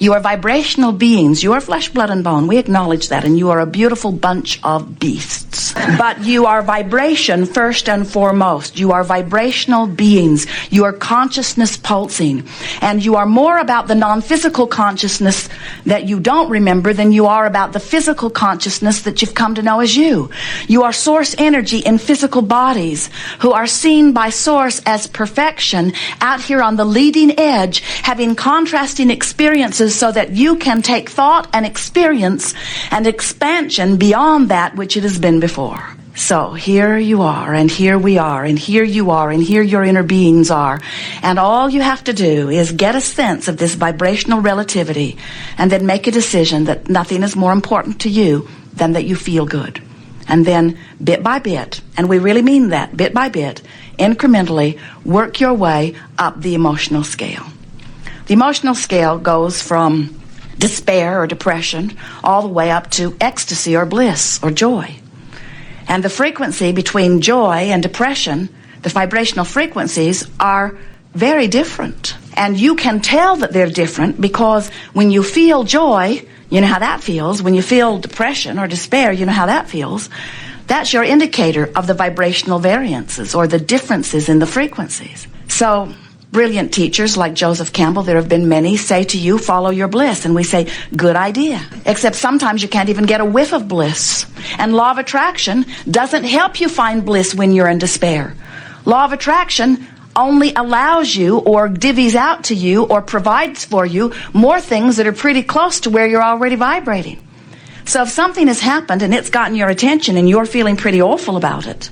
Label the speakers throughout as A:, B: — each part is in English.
A: You are vibrational beings. You are flesh, blood, and bone. We acknowledge that, and you are a beautiful bunch of beasts. But you are vibration first and foremost. You are vibrational beings. You are consciousness pulsing. And you are more about the non-physical consciousness that you don't remember than you are about the physical consciousness that you've come to know as you. You are source energy in physical bodies who are seen by source as perfection out here on the leading edge, having contrasting experiences so that you can take thought and experience and expansion beyond that which it has been before. So here you are, and here we are, and here you are, and here your inner beings are. And all you have to do is get a sense of this vibrational relativity and then make a decision that nothing is more important to you than that you feel good. And then bit by bit, and we really mean that, bit by bit, incrementally work your way up the emotional scale. The emotional scale goes from despair or depression all the way up to ecstasy or bliss or joy. And the frequency between joy and depression, the vibrational frequencies, are very different. And you can tell that they're different because when you feel joy, you know how that feels. When you feel depression or despair, you know how that feels. That's your indicator of the vibrational variances or the differences in the frequencies. So brilliant teachers like Joseph Campbell, there have been many, say to you, follow your bliss. And we say, good idea. Except sometimes you can't even get a whiff of bliss. And law of attraction doesn't help you find bliss when you're in despair. Law of attraction only allows you or divvies out to you or provides for you more things that are pretty close to where you're already vibrating. So if something has happened and it's gotten your attention and you're feeling pretty awful about it,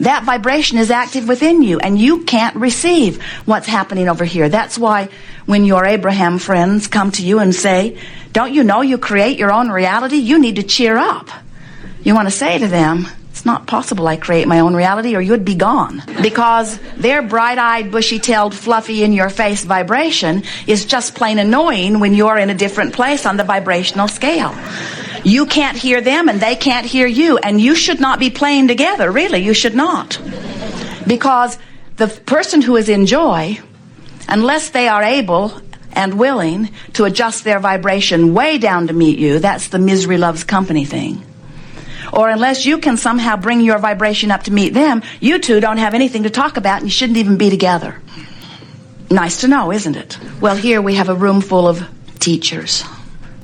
A: that vibration is active within you, and you can't receive what's happening over here. That's why when your Abraham friends come to you and say, don't you know you create your own reality? You need to cheer up. You want to say to them, it's not possible I create my own reality or you'd be gone. Because their bright-eyed, bushy-tailed, fluffy, in-your-face vibration is just plain annoying when you're in a different place on the vibrational scale. You can't hear them and they can't hear you, and you should not be playing together, really, you should not. Because the person who is in joy, unless they are able and willing to adjust their vibration way down to meet you, that's the misery loves company thing. Or unless you can somehow bring your vibration up to meet them, you two don't have anything to talk about and you shouldn't even be together. Nice to know, isn't it? Well, here we have a room full of teachers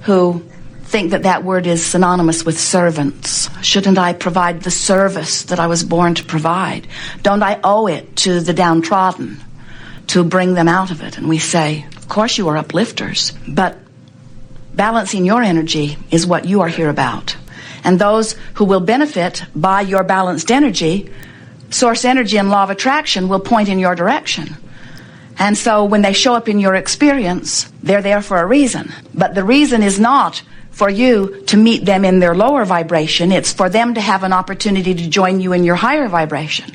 A: who think that that word is synonymous with servants. Shouldn't I provide the service that I was born to provide? Don't I owe it to the downtrodden to bring them out of it? And we say, of course you are uplifters, but balancing your energy is what you are here about. And those who will benefit by your balanced energy, source energy and law of attraction will point in your direction. And so when they show up in your experience, they're there for a reason. But the reason is not for you to meet them in their lower vibration. It's for them to have an opportunity to join you in your higher vibration.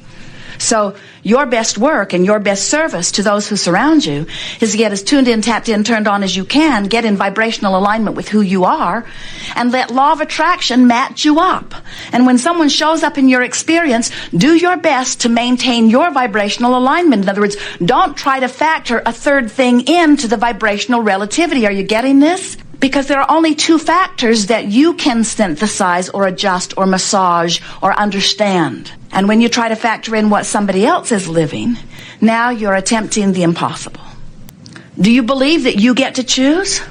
A: So your best work and your best service to those who surround you is to get as tuned in, tapped in, turned on as you can, get in vibrational alignment with who you are, and let law of attraction match you up. And when someone shows up in your experience, do your best to maintain your vibrational alignment. In other words, don't try to factor a third thing into the vibrational relativity. Are you getting this? Because there are only two factors that you can synthesize or adjust or massage or understand. And when you try to factor in what somebody else is living, now you're attempting the impossible. Do you believe that you get to choose?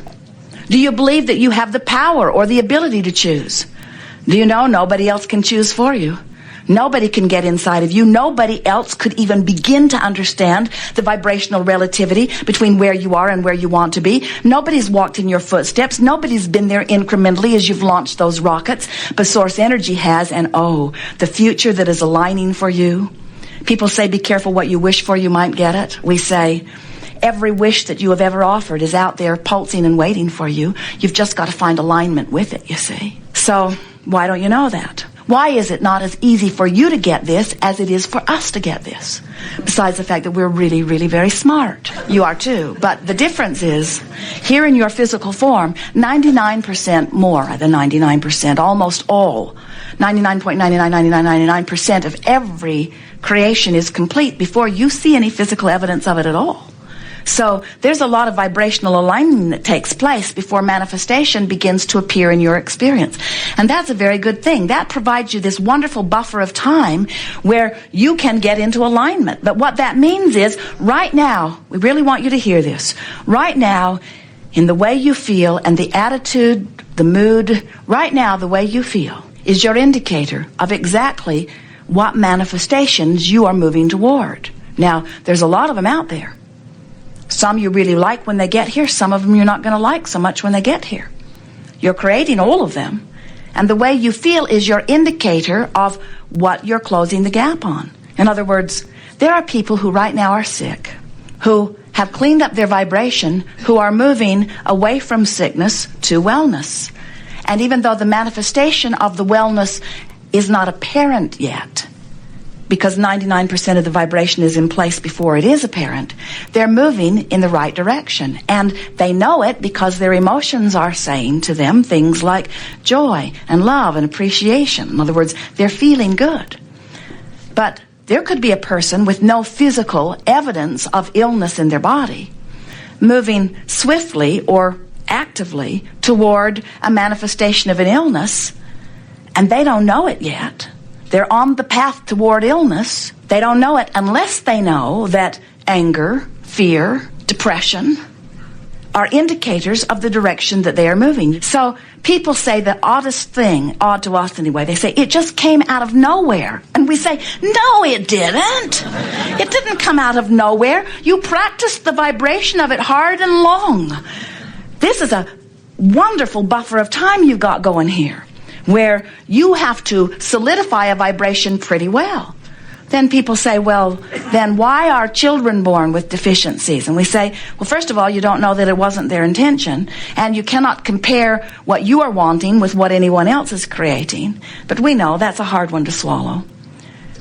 A: Do you believe that you have the power or the ability to choose? Do you know nobody else can choose for you? Nobody can get inside of you. Nobody else could even begin to understand the vibrational relativity between where you are and where you want to be. Nobody's walked in your footsteps. Nobody's been there incrementally as you've launched those rockets. But source energy has, and oh, the future that is aligning for you. People say, be careful what you wish for, you might get it. We say, every wish that you have ever offered is out there pulsing and waiting for you. You've just got to find alignment with it, you see. So why don't you know that? Why is it not as easy for you to get this as it is for us to get this? Besides the fact that we're really, really very smart. You are too. But the difference is, here in your physical form, 99% more than 99%, almost all, 99.999999% of every creation is complete before you see any physical evidence of it at all. So there's a lot of vibrational alignment that takes place before manifestation begins to appear in your experience. And that's a very good thing. That provides you this wonderful buffer of time where you can get into alignment. But what that means is, right now, we really want you to hear this. Right now, in the way you feel and the attitude, the mood, right now, the way you feel is your indicator of exactly what manifestations you are moving toward. Now, there's a lot of them out there. Some you really like when they get here. Some of them you're not going to like so much when they get here. You're creating all of them. And the way you feel is your indicator of what you're closing the gap on. In other words, there are people who right now are sick, who have cleaned up their vibration, who are moving away from sickness to wellness. And even though the manifestation of the wellness is not apparent yet, because 99% of the vibration is in place before it is apparent, they're moving in the right direction. And they know it because their emotions are saying to them things like joy and love and appreciation. In other words, they're feeling good. But there could be a person with no physical evidence of illness in their body moving swiftly or actively toward a manifestation of an illness, and they don't know it yet. They're on the path toward illness. They don't know it unless they know that anger, fear, depression are indicators of the direction that they are moving. So people say the oddest thing, odd to us anyway, they say, it just came out of nowhere. And we say, no, it didn't. It didn't come out of nowhere. You practiced the vibration of it hard and long. This is a wonderful buffer of time you've got going here, where you have to solidify a vibration pretty well. Then people say, well, then why are children born with deficiencies? And we say, well, first of all, you don't know that it wasn't their intention, and you cannot compare what you are wanting with what anyone else is creating. But we know that's a hard one to swallow.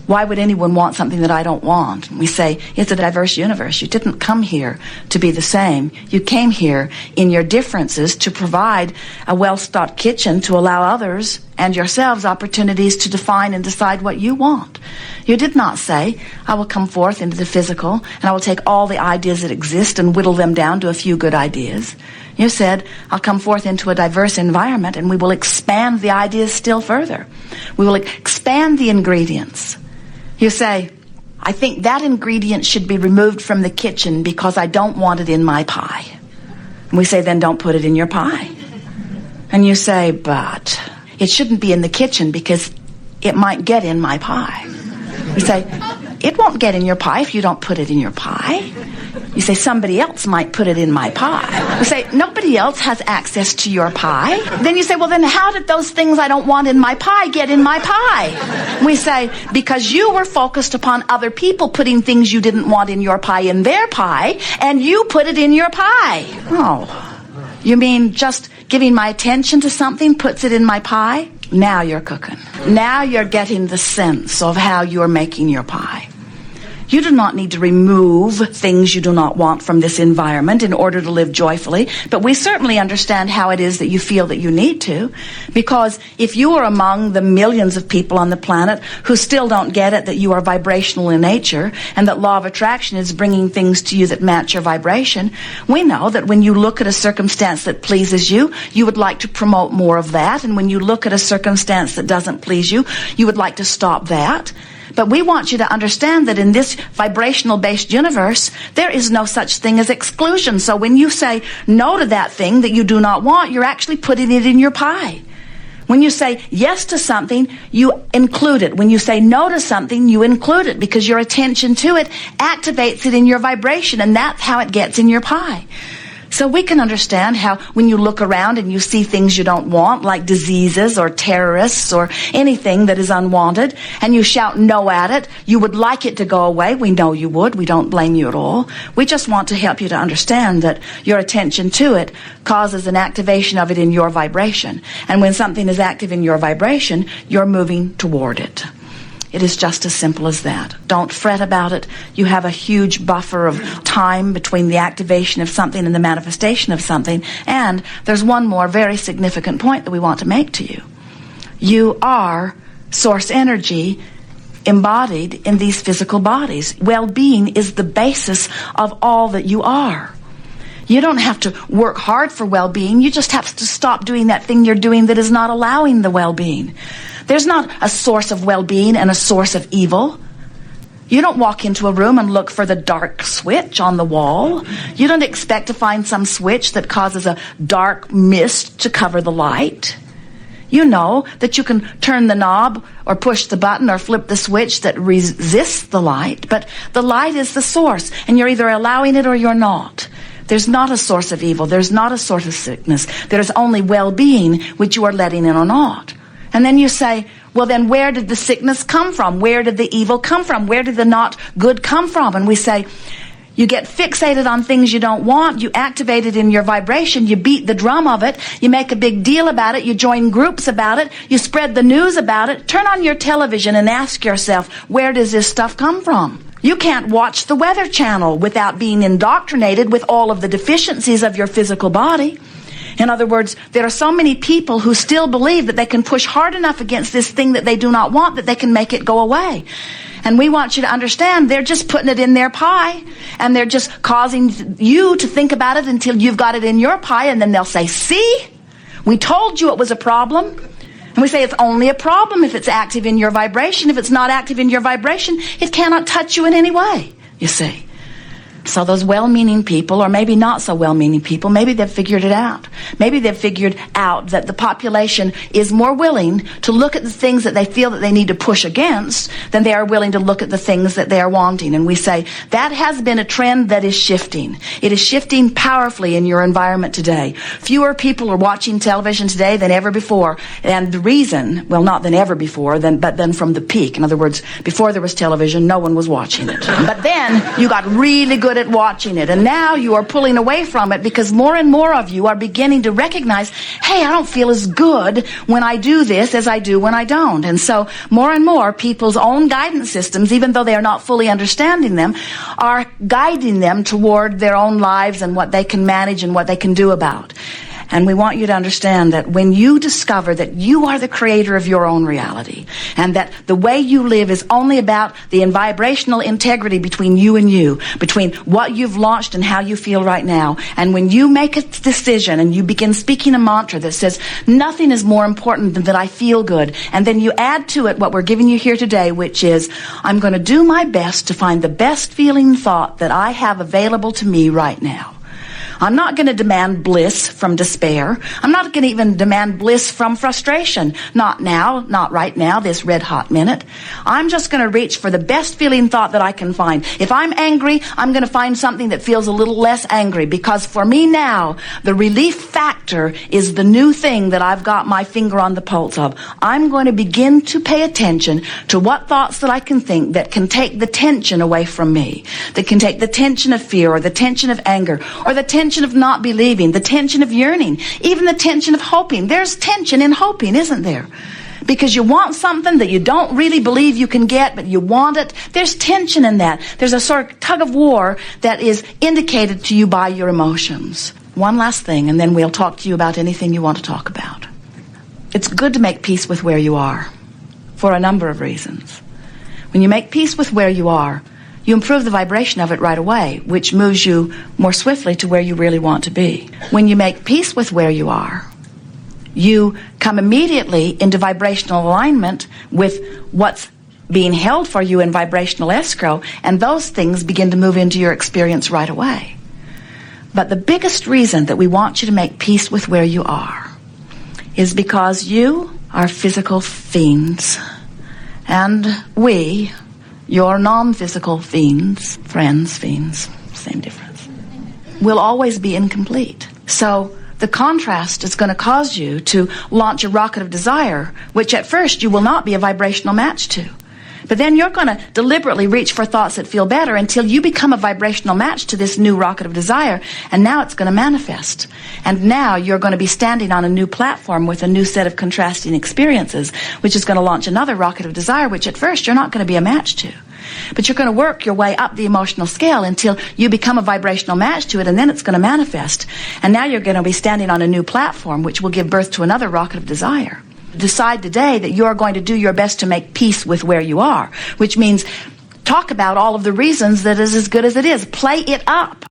A: Why would anyone want something that I don't want? And we say, it's a diverse universe. You didn't come here to be the same. You came here in your differences to provide a well-stocked kitchen to allow others and yourselves opportunities to define and decide what you want. You did not say, I will come forth into the physical and I will take all the ideas that exist and whittle them down to a few good ideas. You said, I'll come forth into a diverse environment and we will expand the ideas still further. We will expand the ingredients. You say, I think that ingredient should be removed from the kitchen because I don't want it in my pie. And we say, then don't put it in your pie. And you say, but it shouldn't be in the kitchen because it might get in my pie. We say, it won't get in your pie if you don't put it in your pie. You say, somebody else might put it in my pie. We say, nobody else has access to your pie. Then you say, well, then how did those things I don't want in my pie get in my pie? We say, because you were focused upon other people putting things you didn't want in your pie in their pie, and you put it in your pie. Oh, you mean just giving my attention to something puts it in my pie? Now you're cooking. Now you're getting the sense of how you're making your pie. You do not need to remove things you do not want from this environment in order to live joyfully, but we certainly understand how it is that you feel that you need to, because if you are among the millions of people on the planet who still don't get it that you are vibrational in nature and that law of attraction is bringing things to you that match your vibration, we know that when you look at a circumstance that pleases you, you would like to promote more of that, and when you look at a circumstance that doesn't please you, you would like to stop that. But we want you to understand that in this vibrational-based universe, there is no such thing as exclusion. So when you say no to that thing that you do not want, you're actually putting it in your pie. When you say yes to something, you include it. When you say no to something, you include it because your attention to it activates it in your vibration, and that's how it gets in your pie. So we can understand how when you look around and you see things you don't want, like diseases or terrorists or anything that is unwanted, and you shout no at it, you would like it to go away. We know you would. We don't blame you at all. We just want to help you to understand that your attention to it causes an activation of it in your vibration. And when something is active in your vibration, you're moving toward it. It is just as simple as that. Don't fret about it. You have a huge buffer of time between the activation of something and the manifestation of something. And there's one more very significant point that we want to make to you. You are source energy embodied in these physical bodies. Well-being is the basis of all that you are. You don't have to work hard for well-being. You just have to stop doing that thing you're doing that is not allowing the well-being. There's not a source of well-being and a source of evil. You don't walk into a room and look for the dark switch on the wall. You don't expect to find some switch that causes a dark mist to cover the light. You know that you can turn the knob or push the button or flip the switch that resists the light, but the light is the source, and you're either allowing it or you're not. There's not a source of evil. There's not a source of sickness. There's only well-being, which you are letting in or not. And then you say, well, then where did the sickness come from? Where did the evil come from? Where did the not good come from? And we say, you get fixated on things you don't want. You activate it in your vibration. You beat the drum of it. You make a big deal about it. You join groups about it. You spread the news about it. Turn on your television and ask yourself, where does this stuff come from? You can't watch the Weather Channel without being indoctrinated with all of the deficiencies of your physical body. In other words, there are so many people who still believe that they can push hard enough against this thing that they do not want that they can make it go away. And we want you to understand they're just putting it in their pie, and they're just causing you to think about it until you've got it in your pie, and then they'll say, see, we told you it was a problem. And we say it's only a problem if it's active in your vibration. If it's not active in your vibration, it cannot touch you in any way, you see. So those well-meaning people, or maybe not so well-meaning people, maybe they've figured it out. Maybe they've figured out that the population is more willing to look at the things that they feel that they need to push against than they are willing to look at the things that they are wanting. And we say that has been a trend that is shifting. It is shifting powerfully in your environment today. Fewer people are watching television today than ever before. And the reason, well, not than ever before, but then from the peak. In other words, before there was television, no one was watching it. But then you got really good at watching it, and now you are pulling away from it because more and more of you are beginning to recognize, hey, I don't feel as good when I do this as I do when I don't. And so more and more people's own guidance systems, even though they are not fully understanding them, are guiding them toward their own lives and what they can manage and what they can do about. And we want you to understand that when you discover that you are the creator of your own reality, and that the way you live is only about the vibrational integrity between you and you, between what you've launched and how you feel right now, and when you make a decision and you begin speaking a mantra that says, nothing is more important than that I feel good, and then you add to it what we're giving you here today, which is, I'm going to do my best to find the best feeling thought that I have available to me right now. I'm not going to demand bliss from despair. I'm not going to even demand bliss from frustration. Not now, not right now, this red hot minute. I'm just going to reach for the best feeling thought that I can find. If I'm angry, I'm going to find something that feels a little less angry, because for me now, the relief factor is the new thing that I've got my finger on the pulse of. I'm going to begin to pay attention to what thoughts that I can think that can take the tension away from me, that can take the tension of fear or the tension of anger or the tension of not believing, the tension of yearning, even the tension of hoping. There's tension in hoping, isn't there? Because you want something that you don't really believe you can get, but you want it. There's tension in that. There's a sort of tug of war that is indicated to you by your emotions. One last thing, and then we'll talk to you about anything you want to talk about. It's good to make peace with where you are for a number of reasons. When you make peace with where you are, you improve the vibration of it right away, which moves you more swiftly to where you really want to be. When you make peace with where you are, you come immediately into vibrational alignment with what's being held for you in vibrational escrow, and those things begin to move into your experience right away. But the biggest reason that we want you to make peace with where you are is because you are physical fiends, and we, your non-physical fiends, friends, fiends, same difference, will always be incomplete. So the contrast is going to cause you to launch a rocket of desire, which at first you will not be a vibrational match to. But then you're going to deliberately reach for thoughts that feel better until you become a vibrational match to this new rocket of desire, and now it's going to manifest. And now you're going to be standing on a new platform with a new set of contrasting experiences, which is going to launch another rocket of desire, which at first you're not going to be a match to. But you're going to work your way up the emotional scale until you become a vibrational match to it, and then it's going to manifest. And now you're going to be standing on a new platform, which will give birth to another rocket of desire. Decide today that you're going to do your best to make peace with where you are, which means talk about all of the reasons that is as good as it is. Play it up.